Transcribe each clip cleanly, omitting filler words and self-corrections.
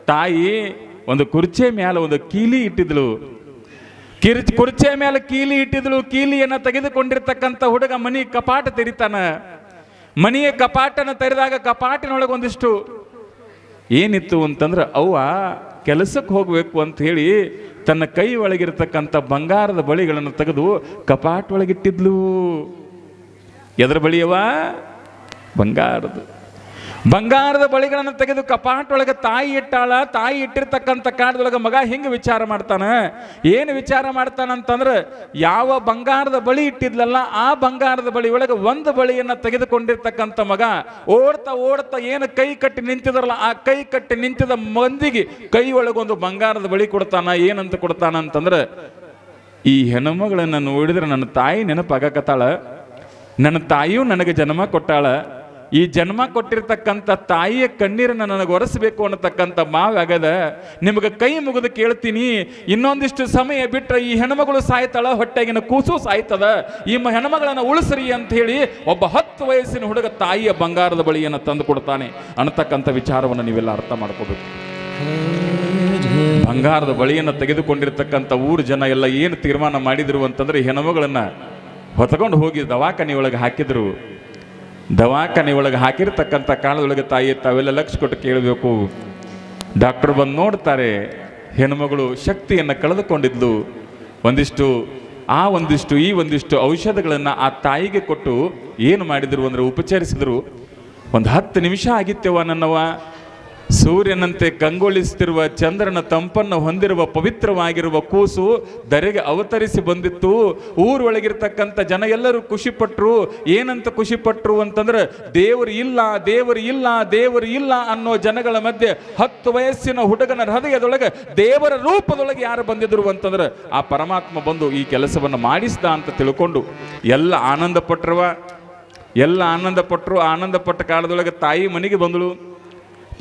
ತಾಯಿ ಒಂದು ಕುರ್ಚೆ ಮೇಲೆ ಒಂದು ಕೀಲಿ ಇಟ್ಟಿದ್ಳು. ಕುರ್ಚೆ ಮೇಲೆ ಕೀಲಿ ಇಟ್ಟಿದ್ಳು. ಕೀಲಿಯನ್ನು ತೆಗೆದುಕೊಂಡಿರ್ತಕ್ಕಂಥ ಹುಡುಗ ಮನಿ ಕಪಾಟ ತೆರಿತಾನ. ಮನೆಯ ಕಪಾಟನ ತೆರೆದಾಗ ಕಪಾಟಿನೊಳಗೆ ಒಂದಿಷ್ಟು ಏನಿತ್ತು ಅಂತಂದ್ರೆ ಅವ್ವ ಕೆಲಸಕ್ಕೆ ಹೋಗ್ಬೇಕು ಅಂತ ಹೇಳಿ ತನ್ನ ಕೈ ಒಳಗಿರ್ತಕ್ಕಂಥ ಬಂಗಾರದ ಬಳಿಗಳನ್ನು ತೆಗೆದು ಕಪಾಟ ಒಳಗಿಟ್ಟಿದ್ಲು. ಎದರ ಬಳಿಯವ? ಬಂಗಾರದ ಬಳಿಗಳನ್ನು ತೆಗೆದು ಕಪಾಟ ಒಳಗೆ ತಾಯಿ ಇಟ್ಟಾಳ. ತಾಯಿ ಇಟ್ಟಿರ್ತಕ್ಕಂಥ ಕಾಲದೊಳಗೆ ಮಗ ಹಿಂಗೆ ವಿಚಾರ ಮಾಡ್ತಾನ. ಏನು ವಿಚಾರ ಮಾಡ್ತಾನಂತಂದ್ರೆ, ಯಾವ ಬಂಗಾರದ ಬಳಿ ಇಟ್ಟಿದ್ಲಲ್ಲ ಆ ಬಂಗಾರದ ಬಳಿ ಒಳಗೆ ಒಂದು ಬಳಿಯನ್ನು ತೆಗೆದುಕೊಂಡಿರ್ತಕ್ಕಂಥ ಮಗ ಓಡ್ತಾ ಓಡ್ತಾ ಏನು ಕೈ ಕಟ್ಟಿ ನಿಂತಿದ್ರಲ್ಲ ಆ ಕೈ ಕಟ್ಟಿ ನಿಂತಿದ ಮಂದಿಗೆ ಕೈ ಒಳಗೊಂದು ಬಂಗಾರದ ಬಳಿ ಕೊಡ್ತಾನ. ಏನಂತ ಕೊಡ್ತಾನ ಅಂತಂದ್ರೆ, ಈ ಹೆಣ್ಣುಮಗಳನ್ನು ನೋಡಿದ್ರೆ ನನ್ನ ತಾಯಿ ನೆನಪಾಗಕತ್ತಾಳ, ನನ್ನ ತಾಯಿಯೂ ನನಗೆ ಜನ್ಮ ಕೊಟ್ಟಾಳ, ಈ ಜನ್ಮ ಕೊಟ್ಟಿರ್ತಕ್ಕಂಥ ತಾಯಿಯ ಕಣ್ಣೀರನ್ನು ನನಗೆ ಒರೆಸಬೇಕು ಅನ್ನತಕ್ಕಂಥ ಮಾವಾಗದ. ನಿಮಗೆ ಕೈ ಮುಗಿದು ಕೇಳ್ತೀನಿ, ಇನ್ನೊಂದಿಷ್ಟು ಸಮಯ ಬಿಟ್ಟರೆ ಈ ಹೆಣ್ಮಗಳು ಸಾಯ್ತಾಳ, ಹೊಟ್ಟೆಗಿನ ಕೂಸು ಸಾಯ್ತದ, ಈ ಹೆಣ್ಮಗಳನ್ನು ಉಳಿಸ್ರಿ ಅಂತ ಹೇಳಿ ಒಬ್ಬ 10 ವಯಸ್ಸಿನ ಹುಡುಗ ತಾಯಿಯ ಬಂಗಾರದ ಬಳಿಯನ್ನು ತಂದು ಕೊಡ್ತಾನೆ ಅನ್ನತಕ್ಕಂಥ ವಿಚಾರವನ್ನು ನೀವೆಲ್ಲ ಅರ್ಥ ಮಾಡ್ಕೋಬೇಕು. ಬಂಗಾರದ ಬಳಿಯನ್ನು ತೆಗೆದುಕೊಂಡಿರ್ತಕ್ಕಂಥ ಊರು ಜನ ಎಲ್ಲ ಏನು ತೀರ್ಮಾನ ಮಾಡಿದ್ರು ಅಂತಂದ್ರೆ, ಹೆಣ್ಮಗಳನ್ನು ಹೊತ್ಕೊಂಡು ಹೋಗಿ ದವಾಖಾನೆ ಒಳಗೆ ಹಾಕಿದ್ರು. ದವಾಖಾನೆ ಒಳಗೆ ಹಾಕಿರ್ತಕ್ಕಂಥ ಕಾಲದೊಳಗೆ ತಾಯಿ ತಾವೆಲ್ಲ ಲಕ್ಷ ಕೊಟ್ಟು ಕೇಳಬೇಕು. ಡಾಕ್ಟರ್ ಬಂದು ನೋಡ್ತಾರೆ, ಹೆಣ್ಮಗಳು ಶಕ್ತಿಯನ್ನು ಕಳೆದುಕೊಂಡಿದ್ಲು. ಒಂದಿಷ್ಟು ಈ ಒಂದಿಷ್ಟು ಔಷಧಗಳನ್ನು ಆ ತಾಯಿಗೆ ಕೊಟ್ಟು ಏನು ಮಾಡಿದ್ರು ಅಂದರೆ ಉಪಚರಿಸಿದ್ರು. ಒಂದು 10 ನಿಮಿಷ ಆಗಿತ್ತೇವ ನನ್ನವ. ಸೂರ್ಯನಂತೆ ಕಂಗೊಳಿಸುತ್ತಿರುವ ಚಂದ್ರನ ತಂಪನ್ನು ಹೊಂದಿರುವ ಪವಿತ್ರವಾಗಿರುವ ಕೂಸು ಧರೆಗೆ ಅವತರಿಸಿ ಬಂದಿತ್ತು. ಊರೊಳಗಿರ್ತಕ್ಕಂಥ ಜನ ಎಲ್ಲರೂ ಖುಷಿಪಟ್ರು. ಏನಂತ ಖುಷಿಪಟ್ರು ಅಂತಂದ್ರೆ, ದೇವರು ಇಲ್ಲ ಅನ್ನೋ ಜನಗಳ ಮಧ್ಯೆ 10 ವಯಸ್ಸಿನ ಹುಡುಗನ ಹೃದಯದೊಳಗೆ ದೇವರ ರೂಪದೊಳಗೆ ಯಾರು ಬಂದಿದ್ರು ಅಂತಂದ್ರೆ, ಆ ಪರಮಾತ್ಮ ಬಂದು ಈ ಕೆಲಸವನ್ನು ಮಾಡಿಸ್ದ ಅಂತ ತಿಳ್ಕೊಂಡು ಎಲ್ಲ ಆನಂದ ಪಟ್ಟರು. ಆನಂದ ಪಟ್ಟ ಕಾಲದೊಳಗೆ ತಾಯಿ ಮನೆಗೆ ಬಂದಳು.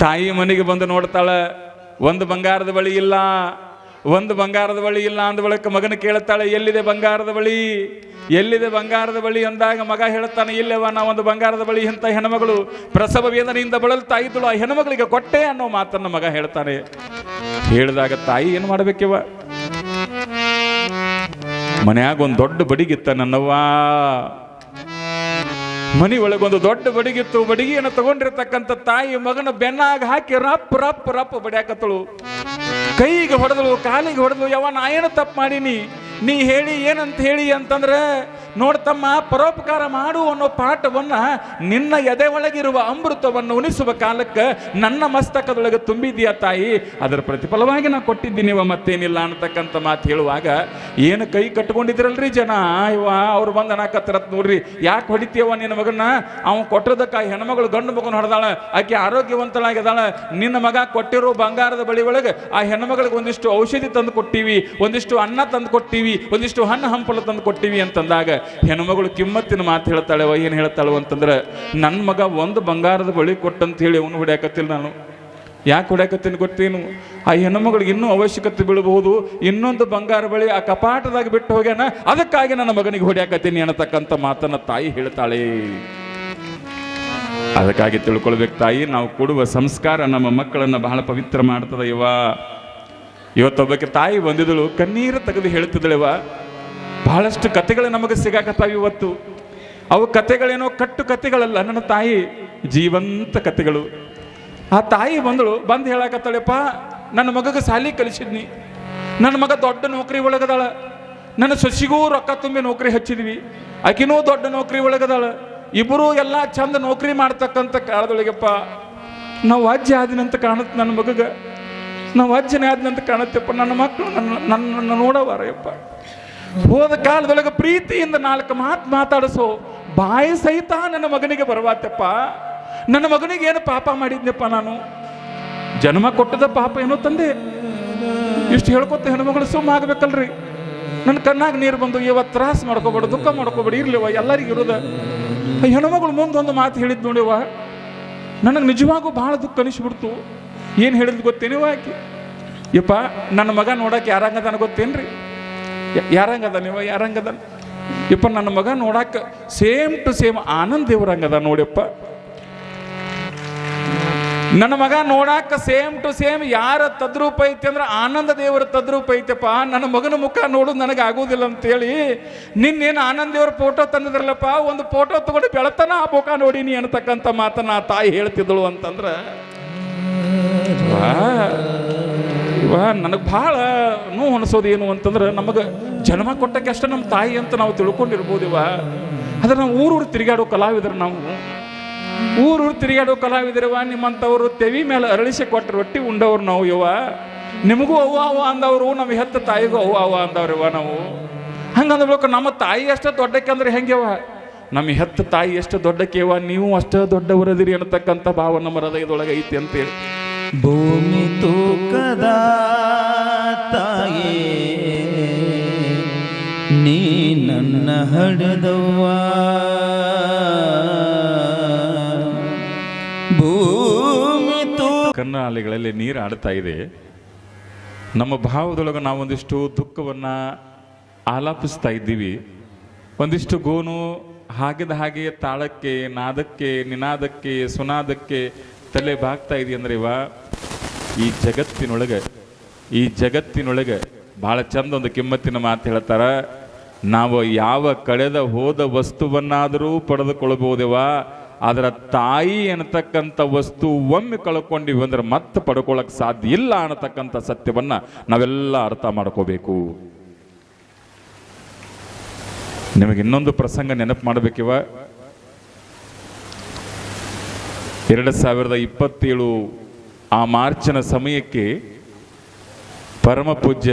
ತಾಯಿ ಮನೆಗೆ ಬಂದು ನೋಡ್ತಾಳೆ, ಒಂದು ಬಂಗಾರದ ಬಳಿ ಇಲ್ಲ ಅಂದ ಬಳಿಕ ಮಗನ ಕೇಳ್ತಾಳೆ, ಎಲ್ಲಿದೆ ಬಂಗಾರದ ಬಳಿ ಅಂದಾಗ ಮಗ ಹೇಳ್ತಾನೆ, ಇಲ್ಲವ ನಾ ಒಂದು ಬಂಗಾರದ ಬಳಿ ಅಂತ ಹೆಣ್ಮಗಳು ಪ್ರಸವ ವೇದನೆಯಿಂದ ಬಳಲ್ತಾ ಇದ್ದಳು, ಆ ಹೆಣ್ಮಗಳಿಗೆ ಕೊಟ್ಟೆ ಅನ್ನೋ ಮಾತನ್ನ ಮಗ ಹೇಳ್ತಾನೆ. ಹೇಳಿದಾಗ ತಾಯಿ ಏನು ಮಾಡ್ಬೇಕಿವ? ಮನ್ಯಾಗ ಒಂದು ದೊಡ್ಡ ಬಡಿಗಿತ್ತ ನನ್ನವ್ವ. ಮನಿ ಒಳಗೊಂದು ದೊಡ್ಡ ಬಡಿಗಿತ್ತು. ಬಡಿಗೆಯನ್ನು ತಗೊಂಡಿರ್ತಕ್ಕಂಥ ತಾಯಿ ಮಗನ ಬೆನ್ನಾಗ ಹಾಕಿ ರಪ್ ಬಡಿಯಾಕತ್ತಳು. ಕೈಗೆ ಹೊಡೆದಳು, ಕಾಲಿಗೆ ಹೊಡೆದಳು. ಯಾವ ನಾ ಏನು ತಪ್ಪು ಮಾಡೀನಿ, ನೀ ಹೇಳಿ ಏನಂತ ಹೇಳಿ ಅಂತಂದ್ರೆ, ನೋಡ್ತಮ್ಮ, ಪರೋಪಕಾರ ಮಾಡು ಅನ್ನೋ ಪಾಠವನ್ನ ನಿನ್ನ ಎದೆ ಒಳಗಿರುವ ಅಮೃತವನ್ನು ಉಣಿಸುವ ಕಾಲಕ್ಕೆ ನನ್ನ ಮಸ್ತಕದೊಳಗೆ ತುಂಬಿದೀಯ ತಾಯಿ, ಅದರ ಪ್ರತಿಫಲವಾಗಿ ನಾ ಕೊಟ್ಟಿದ್ದೀನಿ, ಮತ್ತೇನಿಲ್ಲ ಅನ್ನತಕ್ಕಂಥ ಮಾತು ಹೇಳುವಾಗ ಏನು ಕೈ ಕಟ್ಕೊಂಡಿದ್ರಲ್ರಿ ಜನ. ಅವ್ರು ಬಂದು ಅನ್ನಕತ್ತರತ್ ನೋಡ್ರಿ, ಯಾಕೆ ಹೊಡಿತೀಯವ ನಿನ್ನ ಮಗನ? ಅವನು ಕೊಟ್ಟದಕ್ಕ ಹೆಣ್ಮಗಳು ಗಂಡು ಮಗನ ಹೊಡೆದಾಳ, ಆಕೆ ಆರೋಗ್ಯವಂತಳಾಗಿದ್ದಾಳ. ನಿನ್ನ ಮಗ ಕೊಟ್ಟಿರೋ ಬಂಗಾರದ ಬಳಿ ಒಳಗೆ ಆ ಹೆಣ್ಮಗಳಿಗೆ ಒಂದಿಷ್ಟು ಔಷಧಿ ತಂದು ಕೊಟ್ಟಿವಿ, ಒಂದಿಷ್ಟು ಅನ್ನ ತಂದು ಕೊಟ್ಟಿವಿ, ಒಂದಿಷ್ಟು ಹಣ್ಣು ಹಂಪಲು ತಂದು ಕೊಟ್ಟಿವಿ ಅಂತಂದಾಗ ಹೆಣ್ಮಗಳು ಕಿಮ್ಮತ್ತಿನ ಮಾತು ಹೇಳ್ತಾಳೆ. ಏನು ಹೇಳ್ತಾಳು ಅಂತಂದ್ರೆ, ನನ್ನ ಮಗ ಒಂದು ಬಂಗಾರದ ಬಳಿ ಕೊಟ್ಟಂತ ಹೇಳಿ ಅವನು ಹೊಡ್ಯಾಕತ್ತಿಲ್ಲ. ನಾನು ಯಾಕೆ ಹೊಡ್ಯಾಕತ್ತೀನಿ ಗೊತ್ತೇನು? ಆ ಹೆಣ್ಮಗಳಿಗೆ ಇನ್ನೂ ಅವಶ್ಯಕತೆ ಬೀಳಬಹುದು, ಇನ್ನೊಂದು ಬಂಗಾರ ಬಳಿ ಆ ಕಪಾಟದಾಗ ಬಿಟ್ಟು ಹೋಗ್ಯಾನ, ಅದಕ್ಕಾಗಿ ನನ್ನ ಮಗನಿಗೆ ಹೊಡ್ಯಾಕತ್ತೀನಿ ಅನ್ನತಕ್ಕಂಥ ಮಾತನ್ನ ತಾಯಿ ಹೇಳ್ತಾಳೆ. ಅದಕ್ಕಾಗಿ ತಿಳ್ಕೊಳ್ಬೇಕು ತಾಯಿ, ನಾವು ಕೊಡುವ ಸಂಸ್ಕಾರ ನಮ್ಮ ಮಕ್ಕಳನ್ನು ಬಹಳ ಪವಿತ್ರ ಮಾಡ್ತದೆ. ಇವತ್ತೊಬ್ಬಕ್ಕೆ ತಾಯಿ ಬಂದಿದ್ದಳು, ಕಣ್ಣೀರು ತೆಗೆದು ಹೇಳ್ತಿದ್ದಳೆವ, ಬಹಳಷ್ಟು ಕಥೆಗಳು ನಮಗೆ ಸಿಗಾಕತ್ತಾವ ಇವತ್ತು. ಅವು ಕಥೆಗಳೇನೋ ಕಟ್ಟು ಕಥೆಗಳಲ್ಲ, ನನ್ನ ತಾಯಿ ಜೀವಂತ ಕಥೆಗಳು. ಆ ತಾಯಿ ಬಂದು ಹೇಳಕತ್ತಾಳೆಪ್ಪ, ನನ್ನ ಮಗಗೆ ಸಾಲಿ ಕಲಿಸಿದ್ನಿ, ನನ್ನ ಮಗ ದೊಡ್ಡ ನೌಕರಿ ಒಳಗದಾಳ, ನನ್ನ ಸೊಸಿಗೂ ರೊಕ್ಕ ತುಂಬಿ ನೌಕರಿ ಹಚ್ಚಿದ್ವಿ, ಆಕಿನೂ ದೊಡ್ಡ ನೌಕರಿ ಒಳಗದಾಳ, ಇಬ್ಬರೂ ಎಲ್ಲ ಚಂದ ನೌಕರಿ ಮಾಡ್ತಕ್ಕಂಥ ಕಾಲದೊಳಗಪ್ಪ ನಾವು ಅಜ್ಜಿ ಆದಿನಂತ ಕಾಣುತ್ತೆ, ನನ್ನ ಮಗಗೆ ನಾವು ಅಜ್ಜನೇ ಆದಿನಂತ ಕಾಣುತ್ತೆಪ್ಪ, ನನ್ನ ಮಕ್ಕಳು ನನ್ನ ನೋಡವಾರಯ್ಯಪ್ಪ. ಹೋದ ಕಾಲದೊಳಗೆ ಪ್ರೀತಿಯಿಂದ 4 ಮಾತು ಮಾತಾಡಿಸೋ ಬಾಯಿ ಸಹಿತ ನನ್ನ ಮಗನಿಗೆ ಬರವಾತಪ್ಪ. ನನ್ನ ಮಗನಿಗೆ ಏನು ಪಾಪ ಮಾಡಿದ್ನಪ್ಪ, ನಾನು ಜನ್ಮ ಕೊಟ್ಟದ ಪಾಪ ಏನೋ ತಂದೆ. ಇಷ್ಟು ಹೇಳ್ಕೊತ ಹೆಣ್ಮಗಳು ಸುಮ್ಮ ಆಗ್ಬೇಕಲ್ರಿ. ನನ್ನ ಕಣ್ಣಾಗ ನೀರು ಬಂದು, ಇವತ್ತು ತ್ರಾಸ ಮಾಡ್ಕೋಬೇಡ, ದುಃಖ ಮಾಡ್ಕೋಬೇಡ, ಇರ್ಲಿವ ಎಲ್ಲರಿಗೂ ಇರೋದ. ಹೆಣ್ಮಗಳು ಮುಂದೊಂದು ಮಾತು ಹೇಳಿದ್ ನೋಡಿವ, ನನಗೆ ನಿಜವಾಗೂ ಬಹಳ ದುಃಖ ಅನಿಸ್ಬಿಡ್ತು. ಏನು ಹೇಳಿದ್ ಗೊತ್ತೇನಿವ ಆಕೆ? ಯಪ್ಪ, ನನ್ನ ಮಗ ನೋಡಕ್ಕೆ ಯಾರಂಗದಾನ ಗೊತ್ತೇನ್ರಿ? ಯಾರಂಗದ ನೀವು? ಯಾರಂಗದ? ಯಪ್ಪ, ನನ್ನ ಮಗ ನೋಡಕ್ಕೆ ಸೇಮ್ ಟು ಸೇಮ್ ಆನಂದ್ ದೇವ್ರಂಗದ ನೋಡ್ಯಪ್ಪ. ನನ್ನ ಮಗ ನೋಡಾಕ ಸೇಮ್ ಟು ಸೇಮ್ ಯಾರ ತದ್ರೂಪ ಐತಿ ಅಂದ್ರೆ ಆನಂದ ದೇವರ ತದ್ರೂಪ ಐತಪ್ಪ, ನನ್ನ ಮಗನ ಮುಖ ನೋಡೋದು ನನಗೆ ಆಗೋದಿಲ್ಲ ಅಂತೇಳಿ ನಿನ್ನೇನು ಆನಂದ ದೇವರ ಫೋಟೋ ತಂದಿದ್ರಲ್ಲಪ್ಪ, ಒಂದು ಫೋಟೋ ತಗೊಂಡು ಬೆಳತನ ಆ ಮುಖ ನೋಡಿನಿ ಅನ್ನತಕ್ಕಂಥ ಮಾತನ್ನ ಆ ತಾಯಿ ಹೇಳ್ತಿದ್ದಳು ಅಂತಂದ್ರೆ ನನಗೆ ಭಾಳ ನೋವು ಅನಿಸೋದು ಏನು ಅಂತಂದ್ರೆ, ನಮಗೆ ಜನ್ಮ ಕೊಟ್ಟಕ್ಕೆ ಅಷ್ಟೇ ನಮ್ಮ ತಾಯಿ ಅಂತ ನಾವು ತಿಳ್ಕೊಂಡಿರ್ಬೋದಿವ. ಆದರೆ ನಾವು ಊರೂರು ತಿರುಗಾಡೋ ಕಲಾವಿದರು, ನಾವು ಊರೂರು ತಿರುಗಾಡೋ ಕಲಾವಿದರವ. ನಿಮ್ಮಂಥವ್ರು ತೆವಿ ಮೇಲೆ ಅರಳಿಸಿ ಕೊಟ್ಟ ರೊಟ್ಟಿ ಉಂಡವ್ರು ನಾವು ಯವ್ವ. ನಿಮಗೂ ಅವ್ವ ಅವ್ವ ಅಂದವರು, ನಮ್ಮ ಹೆತ್ತ ತಾಯಿಗೂ ಅವ್ವ ಅವ್ವ ಅಂದವ್ರವ್ವ ನಾವು. ಹಂಗಂದ್ಬೇಕು ನಮ್ಮ ತಾಯಿ ಅಷ್ಟು ದೊಡ್ಡಕ್ಕೆ ಅಂದ್ರೆ ಹೆಂಗೆವ, ನಮ್ಮ ಹೆತ್ತ ತಾಯಿ ಎಷ್ಟು ದೊಡ್ಡಕ್ಕೆವ, ನೀವು ಅಷ್ಟು ದೊಡ್ಡವರದಿರಿ ಅನ್ನತಕ್ಕಂಥ ಭಾವ ನಮ್ಮ ಹೃದಯದೊಳಗೆ ಐತಿ ಅಂತೇಳಿ. ಭೂಮಿ ತೂಕದ ತಾಯೇ ನೀ ನನ್ನ ಹಡೆದವ್ವ, ಭೂಮಿ ಕಣ್ಣ ಅಲೆಗಳಲ್ಲಿ ನೀರು ಆಡ್ತಾ ಇದೆ. ನಮ್ಮ ಭಾವದೊಳಗೆ ನಾವೊಂದಿಷ್ಟು ದುಃಖವನ್ನು ಆಲಾಪಿಸ್ತಾ ಇದ್ದೀವಿ. ಒಂದಿಷ್ಟು ಗೋನು ಹಾಗಿದ ಹಾಗೆ ತಾಳಕ್ಕೆ, ನಾದಕ್ಕೆ, ನಿನಾದಕ್ಕೆ, ಸುನಾದಕ್ಕೆ ತಲೆ ಬಾಗ್ತಾ ಇದೆ ಅಂದ್ರೆ ಈ ಜಗತ್ತಿನೊಳಗೆ ಭಾಳ ಚಂದ ಒಂದು ಕಿಮ್ಮತ್ತಿನ ಮಾತು ಹೇಳ್ತಾರ. ನಾವು ಯಾವ ಕಳೆದ ಹೋದ ವಸ್ತುವನ್ನಾದರೂ ಪಡೆದುಕೊಳ್ಬಹುದೇವ, ಅದರ ತಾಯಿ ಅನ್ನತಕ್ಕಂಥ ವಸ್ತು ಒಮ್ಮೆ ಕಳ್ಕೊಂಡಿವಿ ಅಂದ್ರೆ ಮತ್ತೆ ಪಡ್ಕೊಳ್ಳೋಕೆ ಸಾಧ್ಯ ಇಲ್ಲ ಅನ್ನತಕ್ಕಂಥ ಸತ್ಯವನ್ನ ನಾವೆಲ್ಲ ಅರ್ಥ ಮಾಡ್ಕೋಬೇಕು. ನಿಮಗೆ ಇನ್ನೊಂದು ಪ್ರಸಂಗ ನೆನಪು ಮಾಡಬೇಕಿವ. 2027 ಆ ಮಾರ್ಚಿನ ಸಮಯಕ್ಕೆ ಪರಮ ಪೂಜ್ಯ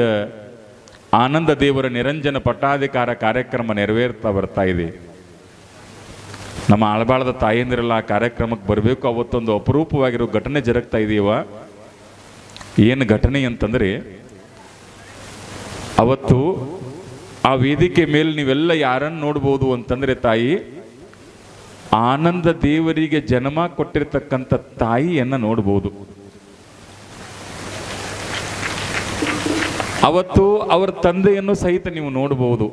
ಆನಂದ ದೇವರ ನಿರಂಜನ ಪಟ್ಟಾಧಿಕಾರ ಕಾರ್ಯಕ್ರಮ ನೆರವೇರ್ತಾ ಬರ್ತಾ ಇದೆ. ನಮ್ಮ ಆಳಬಾಳದ ತಾಯಂದಿರೆಲ್ಲ ಆ ಕಾರ್ಯಕ್ರಮಕ್ಕೆ ಬರಬೇಕು. ಅವತ್ತೊಂದು ಅಪರೂಪವಾಗಿರೋ ಘಟನೆ ಜರುಗ್ತಾ ಇದೆಯವ. ಏನು ಘಟನೆ ಅಂತಂದರೆ, ಅವತ್ತು ಆ ವೇದಿಕೆ ಮೇಲೆ ನೀವೆಲ್ಲ ಯಾರನ್ನು ನೋಡ್ಬೋದು ಅಂತಂದರೆ, ತಾಯಿ ಆನಂದ ದೇವರಿಗೆ ಜನ್ಮ ಕೊಟ್ಟಿರ್ತಕ್ಕಂಥ ತಾಯಿಯನ್ನು ನೋಡ್ಬೋದು. ಅವತ್ತು ಅವರ ತಂದೆಯನ್ನು ಸಹಿತ ನೀವು ನೋಡಬಹುದು,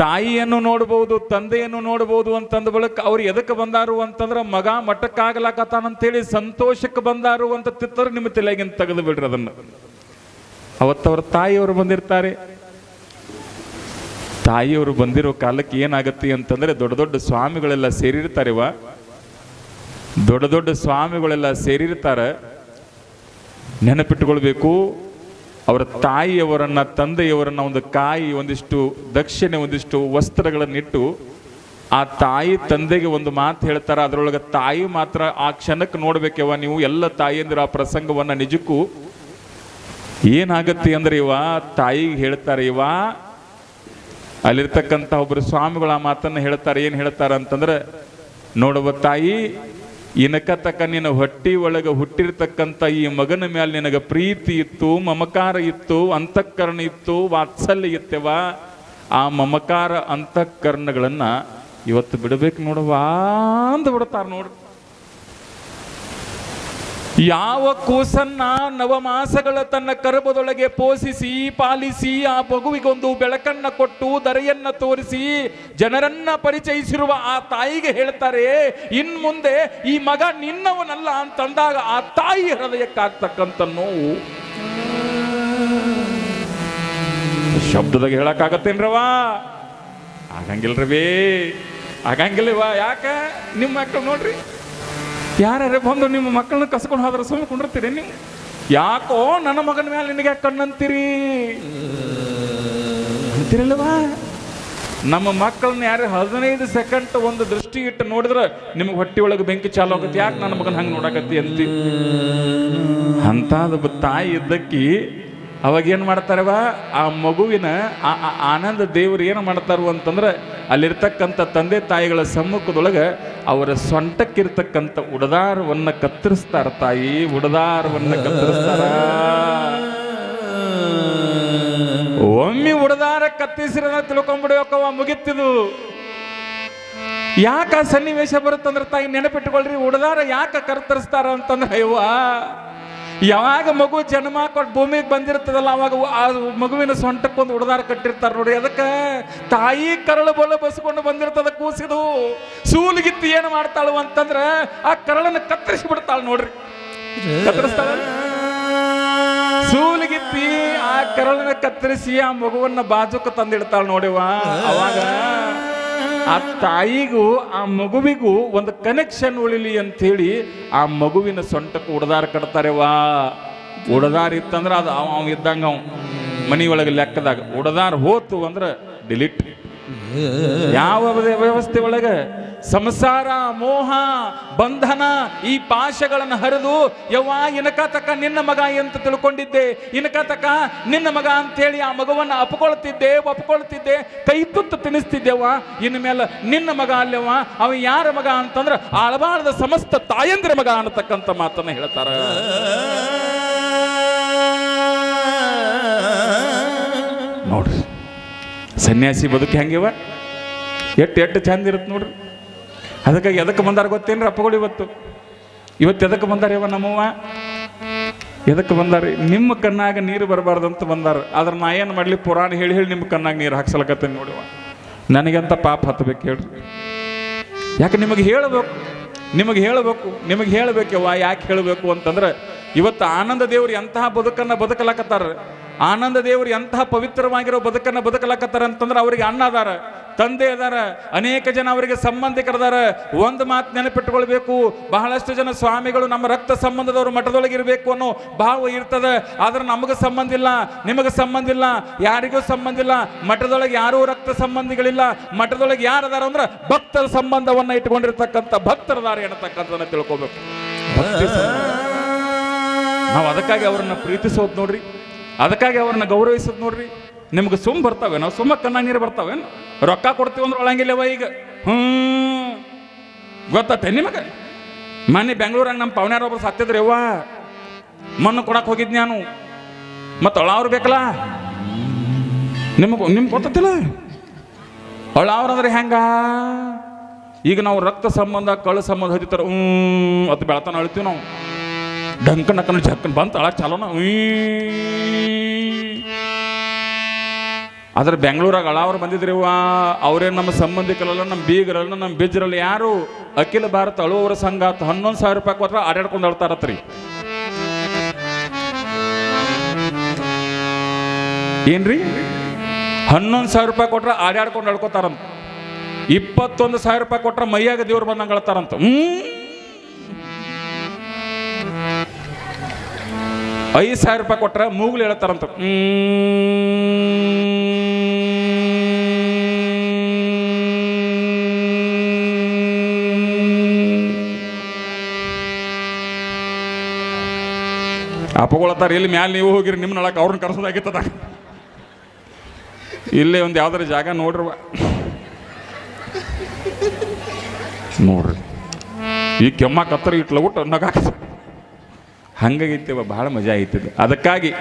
ತಾಯಿಯನ್ನು ನೋಡಬಹುದು, ತಂದೆಯನ್ನು ನೋಡಬಹುದು. ಅಂತಂದ ಬಳಿಕ ಅವ್ರು ಎದಕ್ಕೆ ಬಂದಾರು ಅಂತಂದ್ರೆ, ಮಗ ಮಠಕ್ಕಾಗಲಾಕತ್ತಾನಂತೇಳಿ ಸಂತೋಷಕ್ಕೆ ಬಂದಾರು ಅಂತ ತಿತ್ತರು ನಿಮ್ಮ ತಲೆಗಿಂತ ತೆಗೆದು ಬಿಡ್ರಿ ಅದನ್ನು. ಅವತ್ತವ್ರ ತಾಯಿಯವರು ಬಂದಿರ್ತಾರೆ. ತಾಯಿಯವರು ಬಂದಿರೋ ಕಾಲಕ್ಕೆ ಏನಾಗತ್ತೆ ಅಂತಂದ್ರೆ, ದೊಡ್ಡ ದೊಡ್ಡ ಸ್ವಾಮಿಗಳೆಲ್ಲ ಸೇರಿರ್ತಾರೆವ. ದೊಡ್ಡ ದೊಡ್ಡ ಸ್ವಾಮಿಗಳೆಲ್ಲ ಸೇರಿರ್ತಾರೆ. ನೆನಪಿಟ್ಟುಕೊಳ್ಬೇಕು, ಅವರ ತಾಯಿಯವರನ್ನ, ತಂದೆಯವರನ್ನ ಒಂದು ಕಾಯಿ, ಒಂದಿಷ್ಟು ದಕ್ಷಿಣೆ, ಒಂದಿಷ್ಟು ವಸ್ತ್ರಗಳನ್ನಿಟ್ಟು ಆ ತಾಯಿ ತಂದೆಗೆ ಒಂದು ಮಾತು ಹೇಳ್ತಾರೆ. ಅದರೊಳಗೆ ತಾಯಿ ಮಾತ್ರ ಆ ಕ್ಷಣಕ್ಕೆ ನೋಡ್ಬೇಕವ ನೀವು ಎಲ್ಲ ತಾಯಿಯಂದ್ರೆ ಆ ಪ್ರಸಂಗವನ್ನ. ನಿಜಕ್ಕೂ ಏನಾಗತ್ತೆ ಅಂದ್ರೆ, ತಾಯಿಗೆ ಹೇಳ್ತಾರೆ, ಅಲ್ಲಿರ್ತಕ್ಕಂಥ ಒಬ್ಬರು ಸ್ವಾಮಿಗಳು ಆ ಮಾತನ್ನು ಹೇಳ್ತಾರೆ. ಏನು ಹೇಳ್ತಾರೆ ಅಂತಂದ್ರೆ, ನೋಡುವ ತಾಯಿ, ಇನಕತಕ್ಕ ನಿನ್ನ ಹೊಟ್ಟಿ ಒಳಗೆ ಹುಟ್ಟಿರ್ತಕ್ಕಂಥ ಈ ಮಗನ ಮೇಲೆ ನಿನಗೆ ಪ್ರೀತಿ ಇತ್ತು, ಮಮಕಾರ ಇತ್ತು, ಅಂತಃಕರಣ ಇತ್ತು, ವಾತ್ಸಲ್ಯ ಇತ್ತವ. ಆ ಮಮಕಾರ ಅಂತಃಕರಣಗಳನ್ನ ಇವತ್ತು ಬಿಡಬೇಕು ನೋಡವಾ ಅಂದ ಬಿಡ್ತಾರ ನೋಡ್ರಿ. ಯಾವ ಕೂಸನ್ನ ನವಮಾಸಗಳ ತನ್ನ ಗರ್ಭದೊಳಗೆ ಪೋಷಿಸಿ ಪಾಲಿಸಿ ಆ ಮಗುವಿಗೊಂದು ಬೆಳಕನ್ನ ಕೊಟ್ಟು ಧರೆಯನ್ನ ತೋರಿಸಿ ಜನರನ್ನ ಪರಿಚಯಿಸಿರುವ ಆ ತಾಯಿಗೆ ಹೇಳ್ತಾರೆ, ಇನ್ ಮುಂದೆ ಈ ಮಗ ನಿನ್ನವನಲ್ಲ ಅಂತಂದಾಗ ಆ ತಾಯಿ ಹೃದಯಕ್ಕಾಗ್ತಕ್ಕಂಥ ನೋವು ಶಬ್ದದಾಗ ಹೇಳಕ್ಕಾಗತ್ತೇನ್ರವಾ? ಆಗಂಗಿಲ್ರವೇ, ಆಗಂಗಿಲ್ಲವ. ಯಾಕ? ನಿಮ್ಮ ಮಕ್ಕಳು ನೋಡ್ರಿ, ಯಾರ್ಯಾರ ಬಂದು ನಿಮ್ಮ ಮಕ್ಕಳನ್ನ ಕಸ್ಕೊಂಡು ಹೋದ್ರೆ ಸುಮ್ಮನೆ ಕುಂಡಿರ್ತೀರಿ ನೀವು? ಯಾಕೋ ನನ್ನ ಮಗನ ಮೇಲೆ ನಿನಗೆ ಕಣ್ಣಂತೀರಿ ಅಂತೀರಲ್ವಾ? ನಮ್ಮ ಮಕ್ಕಳನ್ನ ಯಾರು 15 ಸೆಕೆಂಡ್ ಒಂದು ದೃಷ್ಟಿ ಇಟ್ಟು ನೋಡಿದ್ರೆ ನಿಮ್ಗೆ ಹೊಟ್ಟಿ ಒಳಗೆ ಬೆಂಕಿ ಚಾಲು ಆಗುತ್ತೆ. ಯಾಕೆ ನನ್ನ ಮಗನ ಹಂಗೆ ನೋಡಕತ್ತಿ ಅಂತಿ? ಅಂಥದ್ದು ತಾಯಿ ಇದ್ದಕ್ಕಿ ಅವಾಗ ಏನು ಮಾಡ್ತಾರವ, ಆ ಮಗುವಿನ ಆನಂದ ದೇವರು ಏನು ಮಾಡ್ತಾರ ಅಂತಂದ್ರೆ, ಅಲ್ಲಿರ್ತಕ್ಕಂಥ ತಂದೆ ತಾಯಿಗಳ ಸಮ್ಮುಖದೊಳಗೆ ಅವರ ಸೊಂಟಕ್ಕಿರ್ತಕ್ಕಂಥ ಉಡದಾರವನ್ನು ಕತ್ತರಿಸ್ತಾರ. ತಾಯಿ ಉಡದಾರವನ್ನು ಕತ್ತರಿಸ್ತಾರ. ಒಮ್ಮೆ ಉಡದಾರ ಕತ್ತಿಸಿರೋದ ತಿಳ್ಕೊಂಡ್ಬಿಡ್ಬೇಕವ, ಮುಗಿತಿದು. ಯಾಕ ಸನ್ನಿವೇಶ ಬರುತ್ತಂದ್ರೆ ತಾಯಿ ನೆನಪಿಟ್ಟುಕೊಳ್ರಿ, ಉಡದಾರ ಯಾಕೆ ಕತ್ತರಿಸ್ತಾರ ಅಂತಂದ್ರೆ, ಅಯ್ಯವ್ವ ಯಾವಾಗ ಮಗು ಜನ್ಮ ಕೊಟ್ಟು ಭೂಮಿಗೆ ಬಂದಿರ್ತದಲ್ಲ ಅವಾಗ ಆ ಮಗುವಿನ ಸೊಂಟಕ್ಕೊಂದು ಉಡದಾರ ಕಟ್ಟಿರ್ತಾರೆ ನೋಡಿ. ಅದಕ್ಕೆ ತಾಯಿ ಕರಳು ಬಲ ಬಸ್ಕೊಂಡು ಬಂದಿರ್ತದ ಕೂಸಿದು. ಸೂಲಿಗಿತ್ತಿ ಏನು ಮಾಡ್ತಾಳು ಅಂತಂದ್ರೆ ಆ ಕರಳನ್ನು ಕತ್ತರಿಸಿ ಬಿಡ್ತಾಳೆ ನೋಡ್ರಿ. ಕತ್ತರಿಸ್ತಾಳ ಸೂಲಿಗಿತ್ತಿ ಆ ಕರಳನ್ನ ಕತ್ತರಿಸಿ ಆ ಮಗುವನ್ನ ಬಾಜುಕ ತಂದಿಡ್ತಾಳ ನೋಡಿವ. ಅವಾಗ ಆ ತಾಯಿಗೂ ಆ ಮಗುವಿಗೂ ಒಂದು ಕನೆಕ್ಷನ್ ಉಳಿಲಿ ಅಂತೇಳಿ ಆ ಮಗುವಿನ ಸೊಂಟಕ್ಕೆ ಉಡದಾರ ಕಟ್ತಾರೆವಾ. ಉಡದಾರ ಇತ್ತಂದ್ರೆ ಅದು ಅವ ಇದ್ದಂಗ ಅವ ಮನಿಯೊಳಗೆ ಲೆಕ್ಕದಾಗ. ಉಡದಾರ ಹೋತು ಅಂದ್ರೆ ಡಿಲೀಟ್. ಯಾವ ವ್ಯವಸ್ಥೆ ಒಳಗೆ ಸಂಸಾರ ಮೋಹ ಬಂಧನ ಈ ಪಾಶಗಳನ್ನು ಹರಿದು ಯವ್ವ ಇನಕ ತಕ್ಕ ನಿನ್ನ ಮಗ ಅಂತ ತಿಳ್ಕೊಂಡಿದ್ದೆ, ಇನಕ ತಕ್ಕ ನಿನ್ನ ಮಗ ಅಂತೇಳಿ ಆ ಮಗುವನ್ನ ಒಪ್ಕೊಳ್ತಿದ್ದೆ, ಕೈ ತುತ್ತು ತಿನ್ನಿಸ್ತಿದ್ದೆವ್ವ. ಇನ್ನು ಮೇಲೆ ನಿನ್ನ ಮಗ ಅಲ್ಲವ, ಅವ ಯಾರ ಮಗ ಅಂತಂದ್ರೆ ಆಳಬಾಳದ ಸಮಸ್ತ ತಾಯಂದ್ರ ಮಗ ಅನ್ನತಕ್ಕಂಥ ಮಾತನ್ನ ಹೇಳ್ತಾರ. ನೋಡ್ರಿ ಸನ್ಯಾಸಿ ಬದುಕಿ ಹೆಂಗಿವ, ಎಷ್ಟು ಚಂದ ಇರುತ್ತೆ ನೋಡ್ರಿ. ಅದಕ್ಕಾಗಿ ಎದಕ್ಕೆ ಬಂದಾರ ಗೊತ್ತೇನ್ರಿ ಅಪ್ಪಗಳು? ಇವತ್ತು ಎದಕ್ಕೆ ಬಂದಾರ ಇವ ನಮ್ಮವ್ವ? ಎದಕ್ಕೆ ಬಂದಾರಿ? ನಿಮ್ಮ ಕಣ್ಣಾಗ ನೀರು ಬರಬಾರ್ದಂತ ಬಂದಾರ. ಆದ್ರೆ ನಾ ಏನು ಮಾಡಲಿ, ಪುರಾಣ ಹೇಳಿ ನಿಮ್ಮ ಕಣ್ಣಾಗ ನೀರು ಹಾಕ್ಸಲಕತ್ತೇನೆ ನೋಡಿವ. ನನಗಂತ ಪಾಪ ಹತ್ತಬೇಕು ಹೇಳ್ರಿ. ಯಾಕೆ ನಿಮಗೆ ಹೇಳಬೇಕವ್ವ. ಯಾಕೆ ಹೇಳಬೇಕು ಅಂತಂದ್ರೆ ಇವತ್ತು ಆನಂದ ದೇವ್ರು ಎಂತಹ ಬದುಕನ್ನು ಬದುಕಲಾಕತ್ತಾರ, ಆನಂದ ದೇವರು ಎಂತಹ ಪವಿತ್ರವಾಗಿರೋ ಬದುಕನ್ನು ಬದುಕಲಾಕತ್ತಾರ ಅಂತಂದ್ರೆ ಅವ್ರಿಗೆ ಅಣ್ಣ ಅದಾರ, ತಂದೆ ಅದಾರ, ಅನೇಕ ಜನ ಅವರಿಗೆ ಸಂಬಂಧಿಕರದಾರ. ಒಂದು ಮಾತು ನೆನಪಿಟ್ಟುಕೊಳ್ಬೇಕು, ಬಹಳಷ್ಟು ಜನ ಸ್ವಾಮಿಗಳು ನಮ್ಮ ರಕ್ತ ಸಂಬಂಧದವರು ಮಠದೊಳಗೆ ಇರಬೇಕು ಅನ್ನೋ ಭಾವ ಇರ್ತದೆ. ಆದ್ರೆ ನಮಗೆ ಸಂಬಂಧ ಇಲ್ಲ, ನಿಮಗೆ ಸಂಬಂಧ ಇಲ್ಲ, ಯಾರಿಗೂ ಸಂಬಂಧ ಇಲ್ಲ. ಮಠದೊಳಗೆ ಯಾರೂ ರಕ್ತ ಸಂಬಂಧಿಗಳಿಲ್ಲ. ಮಠದೊಳಗೆ ಯಾರದಾರ ಅಂದ್ರೆ ಭಕ್ತರ ಸಂಬಂಧವನ್ನ ಇಟ್ಕೊಂಡಿರ್ತಕ್ಕಂಥ ಭಕ್ತರದಾರ ಎನ್ನತಕ್ಕಂಥದನ್ನ ತಿಳ್ಕೊಬೇಕು. ನಾವು ಅದಕ್ಕಾಗಿ ಅವ್ರನ್ನ ಪ್ರೀತಿಸೋದು ನೋಡ್ರಿ, ಅದಕ್ಕಾಗಿ ಅವ್ರನ್ನ ಗೌರವಿಸೋದು ನೋಡ್ರಿ. ನಿಮ್ಗೆ ಬರ್ತಾವೆ, ನಾವು ಕಣ್ಣ ನೀರು ಬರ್ತಾವೇನು? ರೊಕ್ಕ ಕೊಡ್ತೀವಿ ಅಂದ್ರೆ ಒಳಂಗಿಲ್ಲವ ಈಗ. ಗೊತ್ತತೆ ನಿಮಗೆ? ಮೊನ್ನೆ ಬೆಂಗಳೂರಾಗ ನಮ್ಮ ಪವನ್ಯಾರ ಒಬ್ರು ಸತ್ತಿದ್ರಿ ಅವ್ವ. ಮಣ್ಣು ಕೊಡಕ್ಕೆ ಹೋಗಿದ್ ನಾನು. ಮತ್ತು ಅವ್ರು ಬೇಕಲ್ಲ ನಿಮ್ಗೆ ಗೊತ್ತಿಲ್ಲ. ಅವ್ರಂದ್ರೆ ಹೆಂಗ? ಈಗ ನಾವು ರಕ್ತ ಸಂಬಂಧ ಕಳ್ಳ ಸಂಬಂಧ ಹೊದಿತಾರ ಅದು ಬೆಳತಾನ ಅಳ್ತೀವಿ ನಾವು. ಡಂಕನ್ ಜಕ್ಕನ್ ಬಂತ ಅಳಕ್ ಚಾಲೋನ. ಆದ್ರೆ ಬೆಂಗಳೂರಾಗ ಅಳಾವ್ರು ಬಂದಿದ್ರಿ ಅವ್ರೇನು ನಮ್ಮ ಸಂಬಂಧಿಕರಲ್ಲ, ನಮ್ಮ ಬೀಗರಲ್ಲ, ನಮ್ಮ ಬಿಜ್ರಲ್ಲ. ಯಾರು ಅಖಿಲ ಭಾರತ ಅಳುವವರ ಸಂಘ 11,000 ರೂಪಾಯಿ ಕೊಟ್ರ ಆಡಾಡ್ಕೊಂಡು ಅಳ್ತಾರತ್ರಿ. ಏನ್ರಿ 11,000 ರೂಪಾಯಿ ಕೊಟ್ರ ಆಡಾಡ್ಕೊಂಡು ಅಳ್ಕೋತಾರಂತ. 21,000 ರೂಪಾಯಿ ಕೊಟ್ರ ಮೈಯಾಗ ದೇವ್ರು ಬಂದಂಗೆ ಅಳ್ತಾರಂತ. 5,000 ರೂಪಾಯಿ ಕೊಟ್ರ ಮೂಗ್ಲು ಹೇಳ್ತಾರಂತ. ಅಪ್ಪಗೊಳತ್ತಾರ. ಇಲ್ಲಿ ಮ್ಯಾಲೆ ನೀವು ಹೋಗಿರಿ, ನಿಮ್ಮ ನಳಕ್ಕೆ ಅವ್ರನ್ನ ಕರ್ಸೋದಾಗಿತ್ತದ. ಇಲ್ಲೇ ಒಂದು ಯಾವ್ದಾರ ಜಾಗ ನೋಡ್ರವ, ನೋಡ್ರಿ. ಈ ಕೆಮ್ಮ ಕತ್ತರಿ ಇಟ್ಲ ಊಟ ನಗಾಕ ಹಂಗಾಗಿತ್ತೇವ. ಬಹಳ ಮಜಾ ಐತಿದೆ. ಅದಕ್ಕಾಗಿ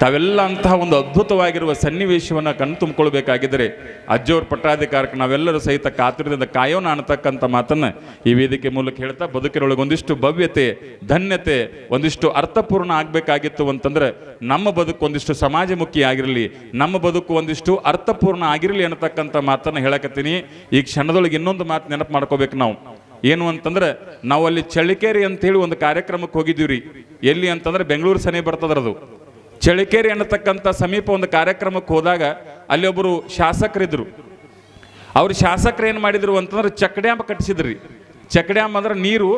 ತಾವೆಲ್ಲ ಅಂತಹ ಒಂದು ಅದ್ಭುತವಾಗಿರುವ ಸನ್ನಿವೇಶವನ್ನು ಕಣ್ಣು ತುಂಬಿಕೊಳ್ಬೇಕಾಗಿದ್ದರೆ ಅಜ್ಜೋರ್ ಪಟ್ಟಾಧಿಕಾರಕ್ಕೆ ನಾವೆಲ್ಲರೂ ಸಹಿತ ಕಾತುರದಿಂದ ಕಾಯೋಣ ಅನ್ನತಕ್ಕಂಥ ಮಾತನ್ನು ಈ ವೇದಿಕೆ ಮೂಲಕ ಹೇಳ್ತಾ, ಬದುಕಿನೊಳಗೆ ಒಂದಿಷ್ಟು ಭವ್ಯತೆ, ಧನ್ಯತೆ, ಒಂದಿಷ್ಟು ಅರ್ಥಪೂರ್ಣ ಆಗಬೇಕಾಗಿತ್ತು ಅಂತಂದ್ರೆ ನಮ್ಮ ಬದುಕು ಒಂದಿಷ್ಟು ಸಮಾಜಮುಖಿ ಆಗಿರಲಿ, ನಮ್ಮ ಬದುಕು ಒಂದಿಷ್ಟು ಅರ್ಥಪೂರ್ಣ ಆಗಿರಲಿ ಅನ್ನತಕ್ಕಂಥ ಮಾತನ್ನು ಹೇಳಕತ್ತೀನಿ. ಈ ಕ್ಷಣದೊಳಗೆ ಇನ್ನೊಂದು ಮಾತು ನೆನಪು ಮಾಡ್ಕೋಬೇಕು ನಾವು. ಏನು ಅಂತಂದ್ರೆ ನಾವು ಅಲ್ಲಿ ಚಳಿಕೇರಿ ಅಂತೇಳಿ ಒಂದು ಕಾರ್ಯಕ್ರಮಕ್ಕೆ ಹೋಗಿದ್ದೀವಿ ರೀ. ಎಲ್ಲಿ ಅಂತಂದ್ರೆ ಬೆಂಗಳೂರು ಸನಿ ಬರ್ತದ್ರದು. ಚಳಿಕೇರಿ ಅನ್ನತಕ್ಕಂಥ ಸಮೀಪ ಒಂದು ಕಾರ್ಯಕ್ರಮಕ್ಕೆ ಹೋದಾಗ ಅಲ್ಲಿ ಒಬ್ಬರು ಶಾಸಕರಿದ್ರು. ಅವ್ರು ಶಾಸಕರು ಏನು ಮಾಡಿದ್ರು ಅಂತಂದ್ರೆ ಚೆಕ್ ಡ್ಯಾಮ್ ಕಟ್ಟಿಸಿದ್ರಿ. ಚೆಕ್ ಡ್ಯಾಮ್ ಅಂದ್ರೆ ನೀರು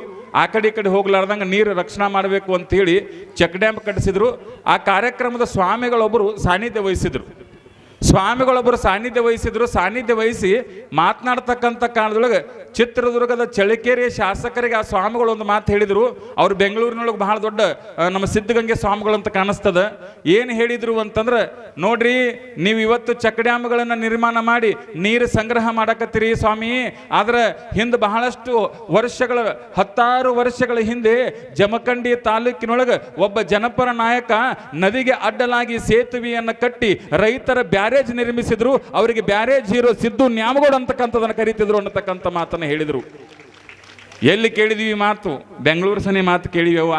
ಆ ಕಡೆ ಈ ಕಡೆ ಹೋಗ್ಲಾರ್ದಂಗೆ ನೀರು ರಕ್ಷಣೆ ಮಾಡಬೇಕು ಅಂತೇಳಿ ಚೆಕ್ ಡ್ಯಾಮ್ ಕಟ್ಟಿಸಿದ್ರು. ಆ ಕಾರ್ಯಕ್ರಮದ ಸ್ವಾಮಿಗಳೊಬ್ಬರು ಸಾನ್ನಿಧ್ಯ ವಹಿಸಿದ್ರು. ಸಾನ್ನಿಧ್ಯ ವಹಿಸಿ ಮಾತನಾಡ್ತಕ್ಕಂಥ ಕಾಲದೊಳಗೆ ಚಿತ್ರದುರ್ಗದ ಚಳಿಕೇರಿಯ ಶಾಸಕರಿಗೆ ಆ ಸ್ವಾಮಿಗಳು ಒಂದು ಮಾತು ಹೇಳಿದರು. ಅವ್ರು ಬೆಂಗಳೂರಿನೊಳಗೆ ಬಹಳ ದೊಡ್ಡ ನಮ್ಮ ಸಿದ್ಧಗಂಗೆ ಸ್ವಾಮಿಗಳು ಅಂತ ಕಾಣಿಸ್ತದ. ಏನು ಹೇಳಿದರು ಅಂತಂದ್ರೆ, ನೋಡ್ರಿ ನೀವು ಇವತ್ತು ಚೆಕ್ ಡ್ಯಾಮ್ಗಳನ್ನು ನಿರ್ಮಾಣ ಮಾಡಿ ನೀರು ಸಂಗ್ರಹ ಮಾಡಕತ್ತೀರಿ ಸ್ವಾಮಿ. ಆದ್ರೆ ಹಿಂದೆ ಬಹಳಷ್ಟು ವರ್ಷಗಳ 10 ವರ್ಷಗಳ ಹಿಂದೆ ಜಮಖಂಡಿ ತಾಲೂಕಿನೊಳಗೆ ಒಬ್ಬ ಜನಪರ ನಾಯಕ ನದಿಗೆ ಅಡ್ಡಲಾಗಿ ಸೇತುವೆಯನ್ನು ಕಟ್ಟಿ ರೈತರ ಬ್ಯಾರೇಜ್ ನಿರ್ಮಿಸಿದ್ರು. ಅವರಿಗೆ ಬ್ಯಾರೇಜ್ ಹೀರೋ ಸಿದ್ದು ನ್ಯಾಮಗೌಡ ಅಂತಕ್ಕಂಥದನ್ನು ಕರೀತಿದ್ರು ಅನ್ನತಕ್ಕಂಥ ಮಾತನ್ನು ಹೇಳಿದರು. ಎಲ್ಲಿ ಕೇಳಿದ್ವಿ ಮಾತು? ಬೆಂಗಳೂರು ಸನಿ ಮಾತು ಕೇಳಿವ್ಯವ.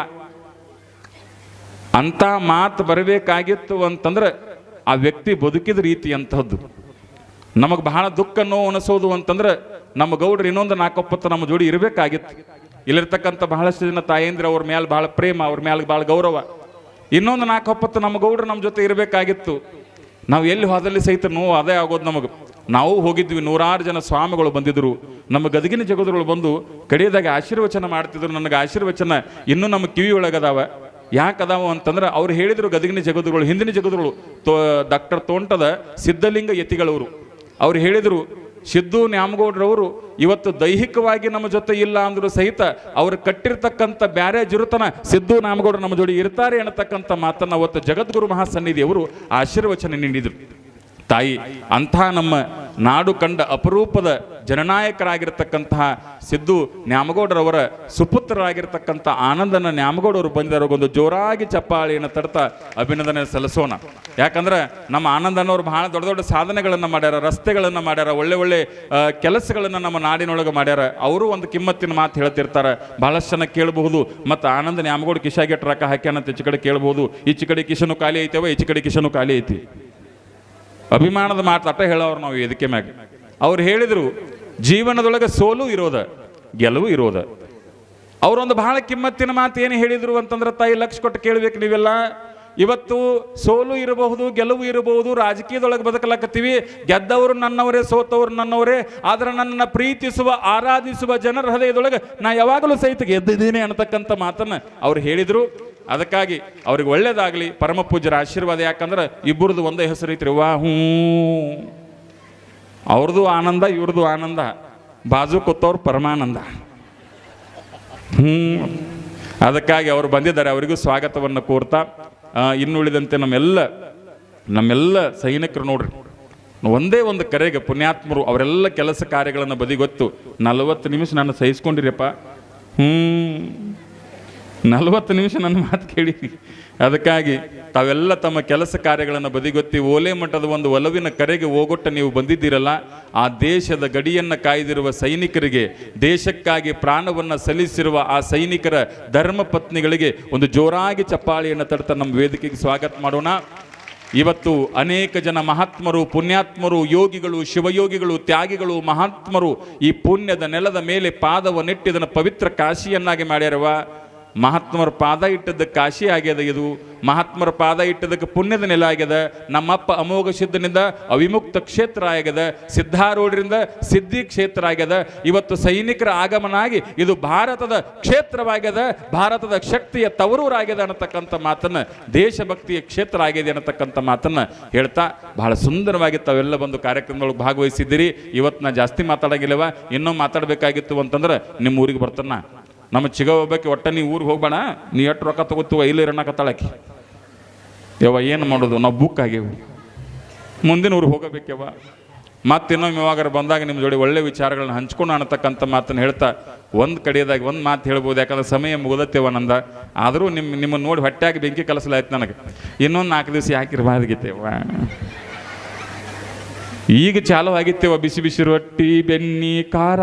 ಅಂಥ ಮಾತು ಬರಬೇಕಾಗಿತ್ತು ಅಂತಂದ್ರೆ ಆ ವ್ಯಕ್ತಿ ಬದುಕಿದ ರೀತಿ ಅಂತಹದ್ದು. ನಮಗೆ ಬಹಳ ದುಃಖ ನೋವು ಅನಿಸೋದು ಅಂತಂದ್ರೆ ನಮ್ಮ ಗೌಡ್ರು ಇನ್ನೊಂದು 4 ನಮ್ಮ ಜೋಡಿ ಇರಬೇಕಾಗಿತ್ತು. ಇಲ್ಲಿರ್ತಕ್ಕಂಥ ಬಹಳಷ್ಟು ಜನ ತಾಯಂದ್ರೆ ಅವ್ರ ಮೇಲೆ ಭಾಳ ಪ್ರೇಮ, ಅವ್ರ ಮೇಲೆ ಭಾಳ ಗೌರವ. ಇನ್ನೊಂದು 4 ನಮ್ಮ ಗೌಡ್ರು ನಮ್ಮ ಜೊತೆ ಇರಬೇಕಾಗಿತ್ತು. ನಾವು ಎಲ್ಲಿ ಹೋದಲ್ಲಿ ಸಹಿತ ನೋವು ಅದೇ ಆಗೋದು ನಮಗೆ. ನಾವು ಹೋಗಿದ್ವಿ, 100 ಜನ ಸ್ವಾಮಿಗಳು ಬಂದಿದ್ರು, ನಮ್ಮ ಗದಗಿನ ಜಗದುಗಳು ಬಂದು ಕಡೆಯದಾಗ ಆಶೀರ್ವಚನ ಮಾಡ್ತಿದ್ರು. ನನಗೆ ಆಶೀರ್ವಚನ ಇನ್ನೂ ನಮ್ಮ ಕಿವಿ ಒಳಗದಾವ. ಯಾಕದಾವ ಅಂತಂದ್ರೆ ಅವ್ರು ಹೇಳಿದ್ರು, ಗದಗಿನ ಜಗದುಗಳು, ಹಿಂದಿನ ಜಗದುಗಳು, ಡಾಕ್ಟರ್ ತೋಂಟದ ಸಿದ್ಧಲಿಂಗ ಯತಿಗಳವರು. ಅವ್ರು ಹೇಳಿದರು, ಸಿದ್ದು ನ್ಯಾಮಗೌಡ್ರವರು ಇವತ್ತು ದೈಹಿಕವಾಗಿ ನಮ್ಮ ಜೊತೆ ಇಲ್ಲ ಅಂದರೂ ಸಹಿತ ಅವರು ಕಟ್ಟಿರ್ತಕ್ಕಂಥ ಬ್ಯಾರೆ ಜುರುತನ ಸಿದ್ದು ನ್ಯಾಮಗೌಡರು ನಮ್ಮ ಜೋಡಿ ಇರ್ತಾರೆ ಅನ್ನತಕ್ಕಂಥ ಮಾತನ್ನು ಅವತ್ತು ಜಗದ್ಗುರು ಮಹಾಸನ್ನಿಧಿಯವರು ಆಶೀರ್ವಚನ ನೀಡಿದರು. ತಾಯಿ, ಅಂಥ ನಮ್ಮ ನಾಡು ಕಂಡ ಅಪರೂಪದ ಜನನಾಯಕರಾಗಿರ್ತಕ್ಕಂತಹ ಸಿದ್ದು ನ್ಯಾಮಗೌಡರವರ ಸುಪುತ್ರರಾಗಿರ್ತಕ್ಕಂಥ ಆನಂದನ ನ್ಯಾಮಗೌಡರು ಬಂದಿದ್ದಾರೆ. ಒಂದು ಜೋರಾಗಿ ಚಪ್ಪಾಳಿಯನ್ನು ತಡ್ತಾ ಅಭಿನಂದನೆ ಸಲ್ಲಿಸೋಣ. ಯಾಕಂದ್ರೆ ನಮ್ಮ ಆನಂದನವರು ಬಹಳ ದೊಡ್ಡ ದೊಡ್ಡ ಸಾಧನೆಗಳನ್ನು ಮಾಡ್ಯಾರ, ರಸ್ತೆಗಳನ್ನು ಮಾಡ್ಯಾರ, ಒಳ್ಳೆ ಒಳ್ಳೆ ಕೆಲಸಗಳನ್ನು ನಮ್ಮ ನಾಡಿನೊಳಗೆ ಮಾಡ್ಯಾರ. ಅವರು ಒಂದು ಕಿಮ್ಮತ್ತಿನ ಮಾತು ಹೇಳ್ತಿರ್ತಾರೆ, ಬಹಳಷ್ಟು ಜನ ಕೇಳಬಹುದು. ಮತ್ತು ಆನಂದ ನ್ಯಾಮಗೌಡ ಕಿಶಾಗೆ ಟ್ರಕ್ ಹಾಕ್ಯಾನಂತ ಈಚೆ ಕಡೆ ಕೇಳಬಹುದು, ಈಚೆ ಕಡೆ ಕಿಶನು ಖಾಲಿ ಐತವ, ಈಚೆ ಕಡೆ ಕಿಶನು ಖಾಲಿ ಐತಿ. ಅಭಿಮಾನದ ಮಾತು ಅಟ್ಟ ಹೇಳೋರು ನಾವು ಇದಕ್ಕೆ ಮ್ಯಾಗ. ಅವ್ರು ಹೇಳಿದರು, ಜೀವನದೊಳಗೆ ಸೋಲು ಇರೋದ, ಗೆಲುವು ಇರೋದ. ಅವರೊಂದು ಬಹಳ ಕಿಮ್ಮತ್ತಿನ ಮಾತು ಏನು ಹೇಳಿದರು ಅಂತಂದ್ರೆ, ತಾಯಿ ಲಕ್ಷ ಕೊಟ್ಟು ಕೇಳಬೇಕು ನೀವೆಲ್ಲ. ಇವತ್ತು ಸೋಲು ಇರಬಹುದು, ಗೆಲುವು ಇರಬಹುದು, ರಾಜಕೀಯದೊಳಗೆ ಬದುಕಲಾಕತ್ತೀವಿ. ಗೆದ್ದವರು ನನ್ನವರೇ, ಸೋತವರು ನನ್ನವರೇ. ಆದರೆ ನನ್ನನ್ನು ಪ್ರೀತಿಸುವ, ಆರಾಧಿಸುವ ಜನರ ಹೃದಯದೊಳಗೆ ನಾ ಯಾವಾಗಲೂ ಸಹಿತ ಗೆದ್ದಿದ್ದೀನಿ ಅನ್ನತಕ್ಕಂಥ ಮಾತನ್ನು ಅವ್ರು ಹೇಳಿದರು. ಅದಕ್ಕಾಗಿ ಅವ್ರಿಗೆ ಒಳ್ಳೇದಾಗಲಿ, ಪರಮ ಪೂಜ್ಯರ ಆಶೀರ್ವಾದ. ಯಾಕಂದ್ರೆ ಇಬ್ಬರದು ಒಂದೇ ಹೆಸರು ಐತ್ರಿ, ವಾಹೂ. ಅವ್ರದ್ದು ಆನಂದ, ಇವ್ರದ್ದು ಆನಂದ, ಬಾಜು ಕೂತವ್ರು ಪರಮಾನಂದ. ಅದಕ್ಕಾಗಿ ಅವರು ಬಂದಿದ್ದಾರೆ, ಅವರಿಗೂ ಸ್ವಾಗತವನ್ನು ಕೋರ್ತಾ ಇನ್ನುಳಿದಂತೆ ನಮ್ಮೆಲ್ಲ ಸೈನಿಕರು ನೋಡ್ರಿ, ಒಂದೇ ಒಂದು ಕರೆಗೆ ಪುಣ್ಯಾತ್ಮರು ಅವರೆಲ್ಲ ಕೆಲಸ ಕಾರ್ಯಗಳನ್ನು ಬದಿಗೊತ್ತು 40 ನಿಮಿಷ ನಾನು ಸಹಿಸ್ಕೊಂಡಿರಪ್ಪ. 40 ನಿಮಿಷ ನನ್ನ ಮಾತು ಕೇಳಿ. ಅದಕ್ಕಾಗಿ ತಾವೆಲ್ಲ ತಮ್ಮ ಕೆಲಸ ಕಾರ್ಯಗಳನ್ನು ಬದಿಗೊತ್ತಿ ಓಲೆ ಮಟ್ಟದ ಒಂದು ಒಲವಿನ ಕರೆಗೆ ಹೋಗೊಟ್ಟ ನೀವು ಬಂದಿದ್ದೀರಲ್ಲ, ಆ ದೇಶದ ಗಡಿಯನ್ನು ಕಾಯ್ದಿರುವ ಸೈನಿಕರಿಗೆ, ದೇಶಕ್ಕಾಗಿ ಪ್ರಾಣವನ್ನು ಸಲ್ಲಿಸಿರುವ ಆ ಸೈನಿಕರ ಧರ್ಮ ಪತ್ನಿಗಳಿಗೆ ಒಂದು ಜೋರಾಗಿ ಚಪ್ಪಾಳಿಯನ್ನು ತಡ್ತಾ ನಮ್ಮ ವೇದಿಕೆಗೆ ಸ್ವಾಗತ ಮಾಡೋಣ. ಇವತ್ತು ಅನೇಕ ಜನ ಮಹಾತ್ಮರು, ಪುಣ್ಯಾತ್ಮರು, ಯೋಗಿಗಳು, ಶಿವಯೋಗಿಗಳು, ತ್ಯಾಗಿಗಳು, ಮಹಾತ್ಮರು ಈ ಪುಣ್ಯದ ನೆಲದ ಮೇಲೆ ಪಾದವನ್ನಿಟ್ಟಿದ್ದನ್ನು ಪವಿತ್ರ ಕಾಶಿಯನ್ನಾಗಿ ಮಾಡ್ಯಾರವ. ಮಹಾತ್ಮರ ಪಾದ ಇಟ್ಟದ್ದಕ್ಕೆ ಕಾಶಿ ಆಗ್ಯದ. ಇದು ಮಹಾತ್ಮರ ಪಾದ ಇಟ್ಟದಕ್ಕೆ ಪುಣ್ಯದ ನೆಲ ಆಗ್ಯದ. ನಮ್ಮಪ್ಪ ಅಮೋಘ ಸಿದ್ಧನಿಂದ ಅವಿಮುಕ್ತ ಕ್ಷೇತ್ರ ಆಗ್ಯದ, ಸಿದ್ಧಾರೂಢರಿಂದ ಸಿದ್ಧಿ ಕ್ಷೇತ್ರ ಆಗ್ಯದ. ಇವತ್ತು ಸೈನಿಕರ ಆಗಮನ ಆಗಿ ಇದು ಭಾರತದ ಕ್ಷೇತ್ರವಾಗ್ಯದ, ಭಾರತದ ಶಕ್ತಿಯ ತವರೂರಾಗ್ಯದ ಅನ್ನತಕ್ಕಂಥ ಮಾತನ್ನು, ದೇಶಭಕ್ತಿಯ ಕ್ಷೇತ್ರ ಆಗಿದೆ ಅನ್ನತಕ್ಕಂಥ ಮಾತನ್ನು ಹೇಳ್ತಾ ಬಹಳ ಸುಂದರವಾಗಿ ತಾವೆಲ್ಲ ಬಂದು ಕಾರ್ಯಕ್ರಮದೊಳಗೆ ಭಾಗವಹಿಸಿದ್ದೀರಿ. ಇವತ್ತು ನಾ ಜಾಸ್ತಿ ಮಾತಾಡಂಗಿಲ್ಲವ, ಇನ್ನೂ ಮಾತಾಡಬೇಕಾಗಿತ್ತು ಅಂತಂದ್ರೆ ನಿಮ್ಮ ಊರಿಗೆ ಬರ್ತಾನ. ನಮ್ಮ ಚಿಗ ಹೋಗ್ಬೇಕು, ಒಟ್ಟ ನೀ ಊರಿಗೆ ಹೋಗ್ಬೇಡ, ನೀ ಎಷ್ಟು ರೊಕ್ಕ ತಗೋತೀವ ಇಲ್ಲಿ ಇರೋಣಕತ್ತಾಳಕಿ. ಯವ್ವ ಏನು ಮಾಡೋದು, ನಾವು ಬುಕ್ ಆಗೇವು, ಮುಂದಿನ ಊರಿಗೆ ಹೋಗಬೇಕವ್ವ. ಮತ್ತೆ ಇನ್ನೊಮ್ಮೆ ಯಾವಾಗಾರ ಬಂದಾಗ ನಿಮ್ಮ ಜೋಡಿ ಒಳ್ಳೆ ವಿಚಾರಗಳನ್ನ ಹಂಚ್ಕೊಂಡು ಅನ್ನತಕ್ಕಂಥ ಮಾತನ್ನು ಹೇಳ್ತಾ ಒಂದು ಕಡೆಯದಾಗಿ ಒಂದು ಮಾತು ಹೇಳ್ಬೋದು. ಯಾಕಂದ್ರೆ ಸಮಯ ಮುಗಿದತ್ತೇವ ನಂದ. ಆದರೂ ನಿಮ್ಮನ್ನು ನೋಡಿ ಹೊಟ್ಟೆಯಾಗಿ ಬೆಂಕಿ ಕಲಸಲಾಯ್ತು ನನಗೆ. ಇನ್ನೊಂದು 4 ದಿವಸ ಯಾಕಿರಬಾರ್ದಿತ್ತೇವ. ಈಗ ಚಾಲು ಆಗಿತ್ತೇವ, ಬಿಸಿ ಬಿಸಿ ರೊಟ್ಟಿ, ಬೆನ್ನಿ, ಖಾರ.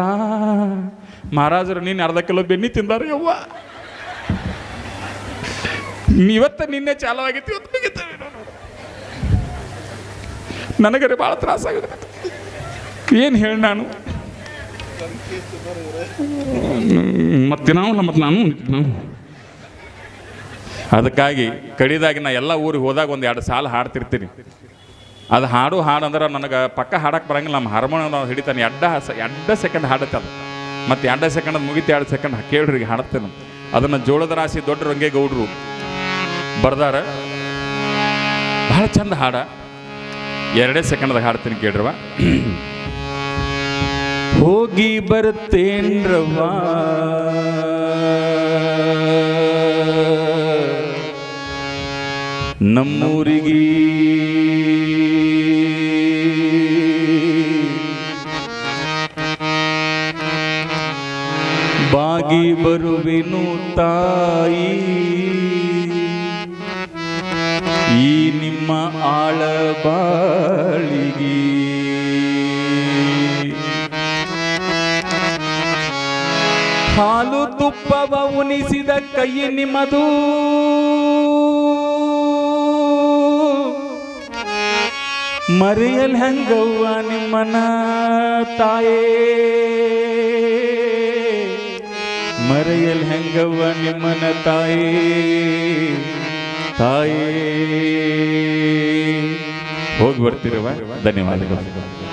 ಮಹಾರಾಜರು ನೀನು ಅರ್ಧ ಕಿಲೋ ಬೆನ್ನಿ ತಿಂದಾರ ಯವ್ವ. ಇವತ್ತ ನಿನ್ನೆ ಚಾಲು ಆಗಿತ್ತು, ಇವತ್ತು ಮುಗಿತೇವೆ. ನನಗರೆ ಭಾಳ ತ್ರಾಸಾಗಿದೆ. ಏನು ಹೇಳಿ ನಾನು ಮತ್ತೆ ನಾನು ಅದಕ್ಕಾಗಿ ಕಡಿದಾಗಿ ನಾ ಎಲ್ಲ ಊರಿಗೆ ಹೋದಾಗ 1-2 ಸಾಲ ಹಾಡ್ತಿರ್ತೀನಿ. ಅದು ಹಾಡು ಅಂದ್ರೆ ನನಗೆ ಪಕ್ಕ ಹಾಡಕ್ಕೆ ಬರಂಗಿಲ್ಲ. ನಮ್ಮ ಹಾರ್ಮೋನಿಯಂ ನಾವು ಹಿಡಿತಾನೆ, 2 ಸೆಕೆಂಡ್ ಹಾಡುತ್ತೆ ಅದು. ಮತ್ತು 2 ಸೆಕೆಂಡ್ ಮುಗಿತು, 2 ಸೆಕೆಂಡ್ ಕೇಳ್ರಿ ಹಾಡುತ್ತೇನೆ. ಅದನ್ನು ಜೋಳದ ರಾಶಿ ದೊಡ್ಡ ರಂಗೇಗೌಡರು ಬರ್ದಾರ, ಬಹಳ ಚಂದ ಹಾಡ. 2 ಸೆಕೆಂಡ್ದಾಗ ಹಾಡ್ತೀನಿ ಕೇಳ್ರವ. ಹೋಗಿ ಬರ್ತೇನ್ರವ್ವ ನಮ್ಮೂರಿಗೆ, ಬಾಗಿ ಬರುವೆನು ತಾಯಿ ಈ ನಿಮ್ಮ ಆಳಬಾಳಿಗೆ. ಹಾಲು ತುಪ್ಪವ ಉಣಿಸಿದ ಕೈ ನಿಮ್ಮದು, ಮರೆಯಲ್ ಹೆಂಗವ್ವ ನಿಮ್ಮನ ತಾಯೇ, ಮರೆಯಲ್ ಹೆಂಗವ್ವ ನಿಮ್ಮನ ತಾಯೇ ತಾಯೇ. ಹೋಗಿ ಬರ್ತೀರವ. ಧನ್ಯವಾದಗಳು.